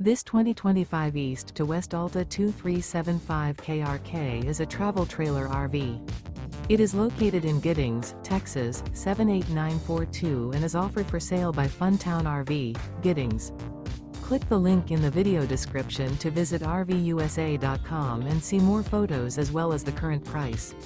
This 2025 East to West Alta 2375 KRK is a travel trailer RV. It is located in Giddings, Texas, 78942 and is offered for sale by Funtown RV, Giddings. Click the link in the video description to visit RVUSA.com and see more photos as well as the current price.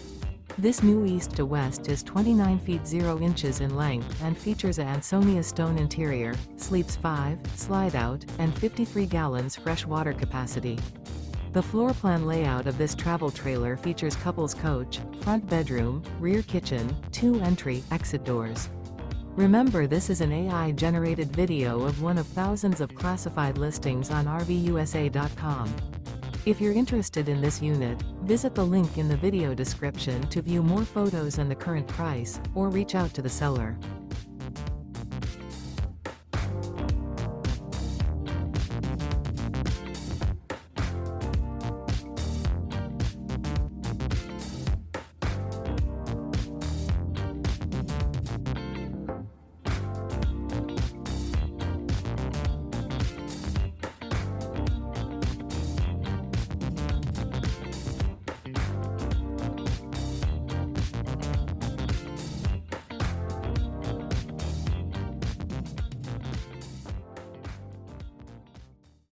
This new east to west is 29 feet 0 inches in length and features a ANSONIA Stone interior, sleeps 5, slide-out, and 53 gallons fresh water capacity. The floor plan layout of this travel trailer features couples coach, front bedroom, rear kitchen, 2 entry/exit doors. Remember, this is an AI-generated video of one of thousands of classified listings on RVUSA.com. If you're interested in this unit, visit the link in the video description to view more photos and the current price, or reach out to the seller.